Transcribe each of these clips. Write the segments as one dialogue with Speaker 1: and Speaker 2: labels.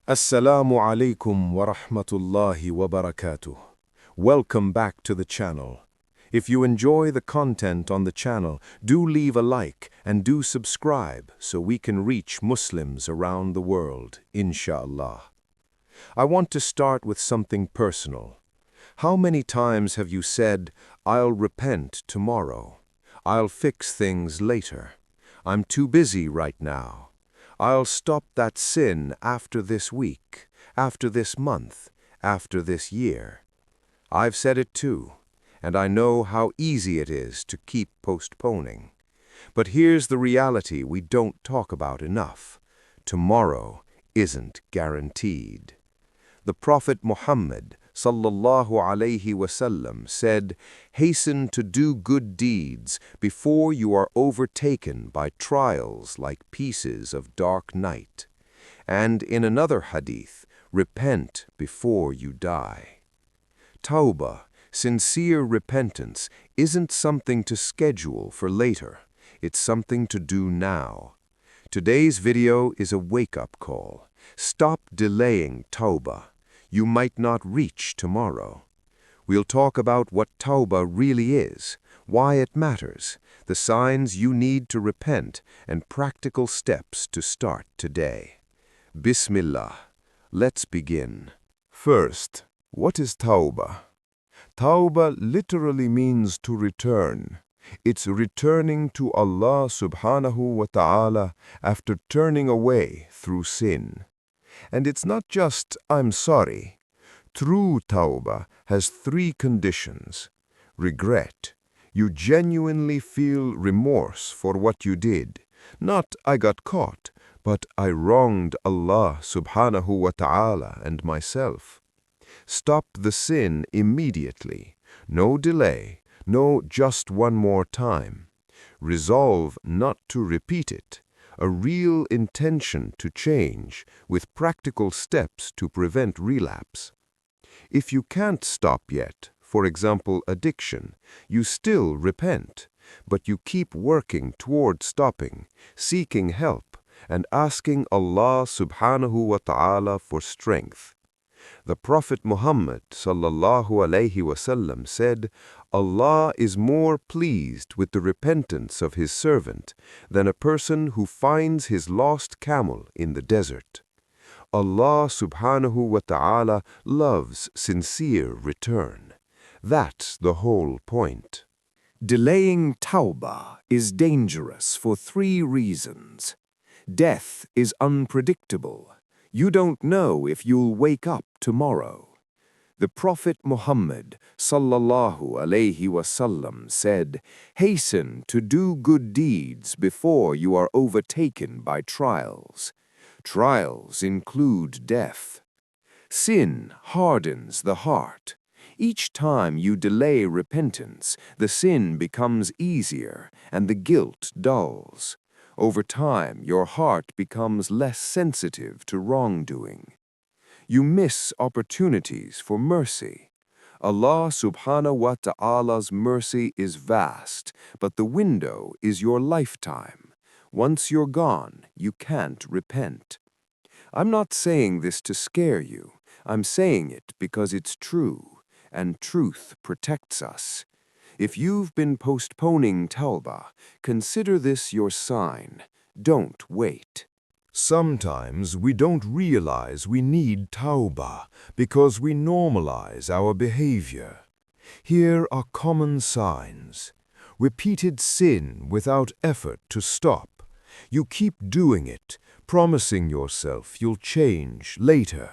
Speaker 1: Assalamu alaikum wa rahmatullahi wa barakatuh. Welcome back to the channel. If you enjoy the content on the channel, do leave a like and do subscribe so we can reach Muslims around the world, inshallah. I want to start with something personal. How many times have you said, "I'll repent tomorrow. I'll fix things later. I'm too busy right now. I'll stop that sin after this week, after this month, after this year"? I've said it too, and I know how easy it is to keep postponing. But here's the reality we don't talk about enough. Tomorrow isn't guaranteed. The Prophet Muhammad sallallahu alayhi wasallam said, "Hasten to do good deeds before you are overtaken by trials like pieces of dark night." And in another hadith, "Repent before you die." Tawbah, sincere repentance, isn't something to schedule for later. It's something to do now. Today's video is a wake-up call. Stop delaying Tawbah. You might not reach tomorrow. We'll talk about what Tawbah really is, why it matters, the signs you need to repent, and practical steps to start today. Bismillah. Let's begin.
Speaker 2: First, what is Tawbah? Tawbah literally means to return. It's returning to Allah subhanahu wa ta'ala after turning away through sin. And it's not just, "I'm sorry." True Tawbah has three conditions. Regret. You genuinely feel remorse for what you did. Not, "I got caught," but "I wronged Allah subhanahu wa ta'ala and myself." Stop the sin immediately. No delay, no "just one more time." Resolve not to repeat it. A real intention to change, with practical steps to prevent relapse. If you can't stop yet, for example addiction, you still repent, but you keep working toward stopping, seeking help, and asking Allah subhanahu wa ta'ala for strength. The Prophet Muhammad sallallahu alayhi wasallam said, "Allah is more pleased with the repentance of his servant than a person who finds his lost camel in the desert." Allah subhanahu wa ta'ala loves sincere return. That's the whole point.
Speaker 3: Delaying Tawbah is dangerous for three reasons. Death is unpredictable. You don't know if you'll wake up tomorrow. The Prophet Muhammad sallallahu alayhi wasallam said, "Hasten to do good deeds before you are overtaken by trials." Trials include death. Sin hardens the heart. Each time you delay repentance, the sin becomes easier and the guilt dulls. Over time, your heart becomes less sensitive to wrongdoing. You miss opportunities for mercy. Allah subhanahu wa ta'ala's mercy is vast, but the window is your lifetime. Once you're gone, you can't repent. I'm not saying this to scare you. I'm saying it because it's true, and truth protects us. If you've been postponing Tawbah, consider this your sign. Don't wait.
Speaker 2: Sometimes we don't realize we need Tawbah because we normalize our behavior. Here are common signs. Repeated sin without effort to stop. You keep doing it, promising yourself you'll change later.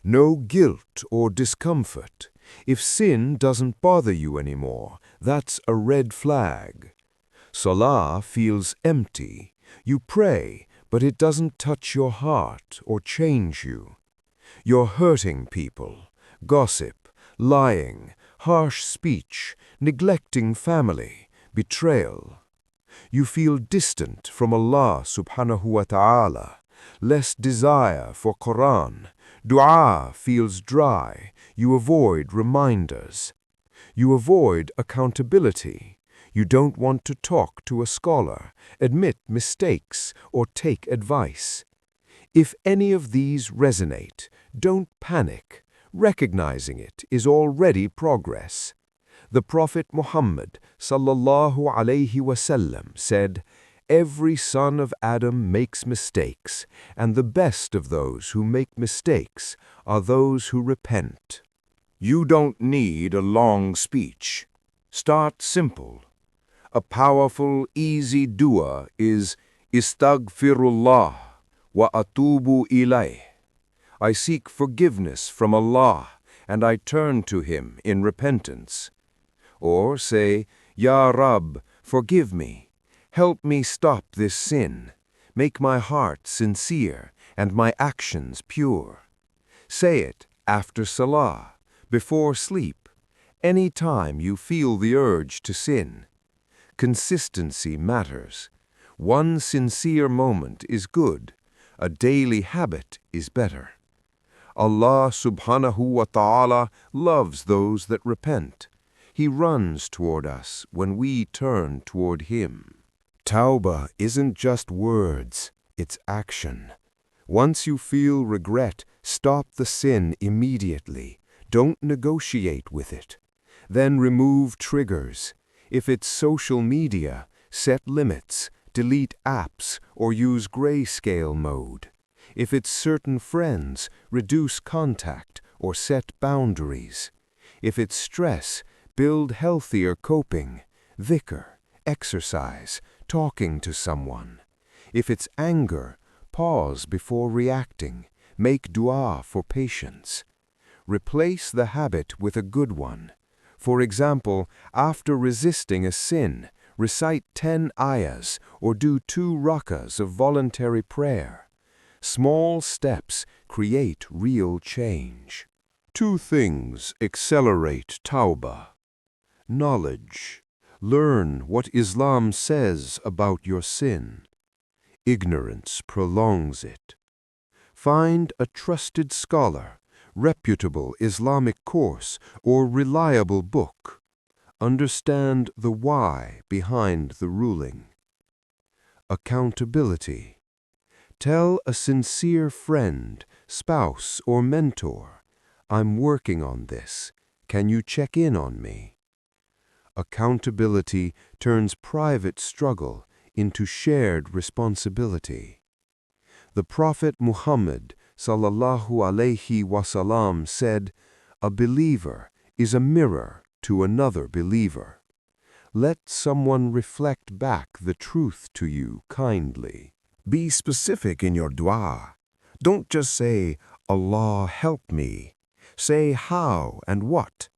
Speaker 2: No guilt or discomfort. If sin doesn't bother you anymore, that's a red flag. Salah feels empty. You pray, but it doesn't touch your heart or change you. You're hurting people, gossip, lying, harsh speech, neglecting family, betrayal. You feel distant from Allah subhanahu wa ta'ala, less desire for Quran. Dua feels dry. You avoid reminders. You avoid accountability. You don't want to talk to a scholar, admit mistakes, or take advice.
Speaker 3: If any of these resonate, don't panic. Recognizing it is already progress. The Prophet Muhammad sallallahu alaihi wasallam said, "Every son of Adam makes mistakes, and the best of those who make mistakes are those who repent."
Speaker 2: You don't need a long speech. Start simple. A powerful, easy dua is Istaghfirullah wa atubu ilayh. I seek forgiveness from Allah and I turn to Him in repentance. Or say, Ya Rab, forgive me. Help me stop this sin. Make my heart sincere and my actions pure. Say it after Salah, before sleep, any time you feel the urge to sin. Consistency matters. One sincere moment is good. A daily habit is better. Allah subhanahu wa ta'ala loves those that repent. He runs toward us when we turn toward Him.
Speaker 3: Tawbah isn't just words, it's action. Once you feel regret, stop the sin immediately. Don't negotiate with it. Then remove triggers. If it's social media, set limits, delete apps, or use grayscale mode. If it's certain friends, reduce contact or set boundaries. If it's stress, build healthier coping, dhikr, exercise, talking to someone. If it's anger, pause before reacting, make dua for patience. Replace the habit with a good one. For example, after resisting a sin, recite 10 ayahs or do 2 rakas of voluntary prayer. Small steps create real change.
Speaker 2: 2 things accelerate Tawbah. Knowledge. Learn what Islam says about your sin. Ignorance prolongs it. Find a trusted scholar, reputable Islamic course, or reliable book. Understand the why behind the ruling. Accountability. Tell a sincere friend, spouse, or mentor, "I'm working on this. Can you check in on me?" Accountability turns private struggle into shared responsibility. The Prophet Muhammad sallallahu alaihi wasallam said, "A believer is a mirror to another believer." Let someone reflect back the truth to you kindly.
Speaker 3: Be specific in your dua. Don't just say, "Allah help me." Say how and what.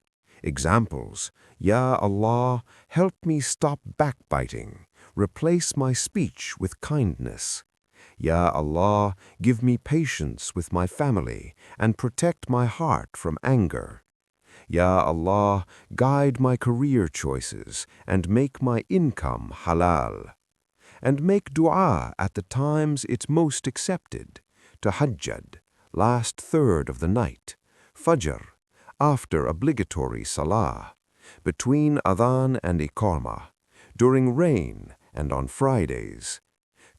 Speaker 3: Examples: Ya Allah, help me stop backbiting. Replace my speech with kindness. Ya Allah, give me patience with my family and protect my heart from anger. Ya Allah, guide my career choices and make my income halal. And make dua at the times it's most accepted. Tahajjud, last third of the night. Fajr, after obligatory salah. Between adhan and iqamah. During rain and on Fridays.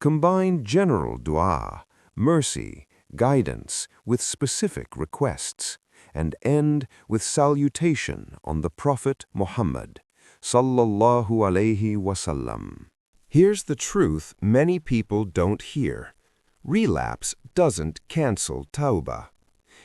Speaker 3: Combine general dua, mercy, guidance with specific requests. And end with salutation on the Prophet Muhammad sallallahu alaihi wasallam. Here's the truth many people don't hear. Relapse doesn't cancel Tawbah.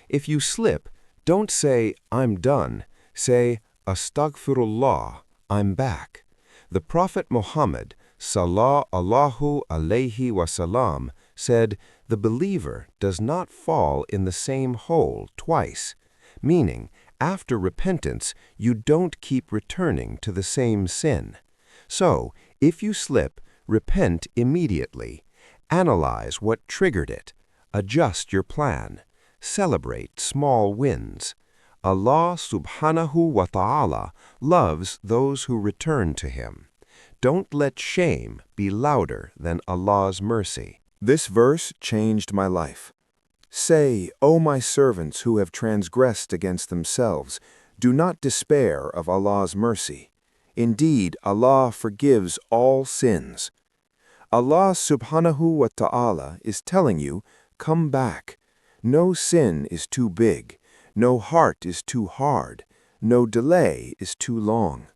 Speaker 3: If you slip, don't say, "I'm done." Say, "Astaghfirullah, I'm back." The Prophet Muhammad sallallahu alaihi wasallam said, "The believer does not fall in the same hole twice," meaning after repentance you don't keep returning to the same sin. So, if you slip, repent immediately. Analyze what triggered it. Adjust your plan. Celebrate small wins. Allah subhanahu wa ta'ala loves those who return to Him. Don't let shame be louder than Allah's mercy.
Speaker 2: This verse changed my life. Say, O my servants who have transgressed against themselves, do not despair of Allah's mercy. Indeed, Allah forgives all sins. Allah subhanahu wa ta'ala is telling you, Come back. No sin is too big. No heart is too hard. No delay is too long.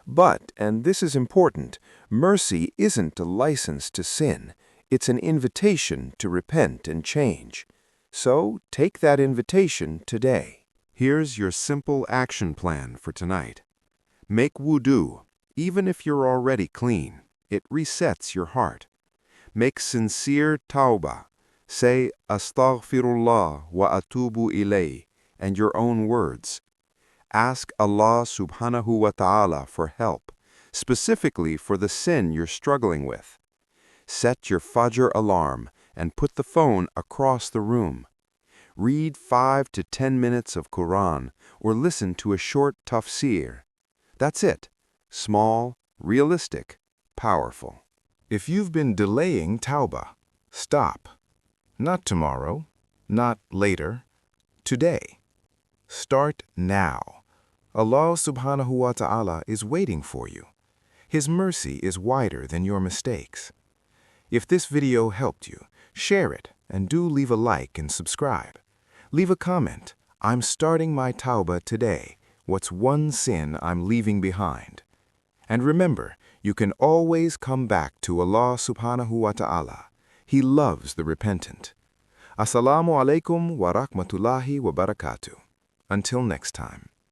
Speaker 2: But, and this is important, mercy isn't a license to sin. It's an invitation to repent and change. So, take that invitation today.
Speaker 1: Here's your simple action plan for tonight. Make wudu, even if you're already clean. It resets your heart. Make sincere tawbah. Say astaghfirullah wa atubu ilayh and your own words. Ask Allah subhanahu wa ta'ala for help, specifically for the sin you're struggling with. Set your Fajr alarm and put the phone across the room. Read 5 to 10 minutes of Quran or listen to a short tafsir. That's it. Small, realistic, powerful.
Speaker 3: If you've been delaying Tawbah, stop. Not tomorrow, not later, today. Start now. Allah subhanahu wa ta'ala is waiting for you. His mercy is wider than your mistakes. If this video helped you, share it and do leave a like and subscribe. Leave a comment. I'm starting my Tawbah today. What's one sin I'm leaving behind? And remember, you can always come back to Allah subhanahu wa ta'ala. He loves the repentant. Assalamu alaikum wa rahmatullahi wa barakatuh. Until next time.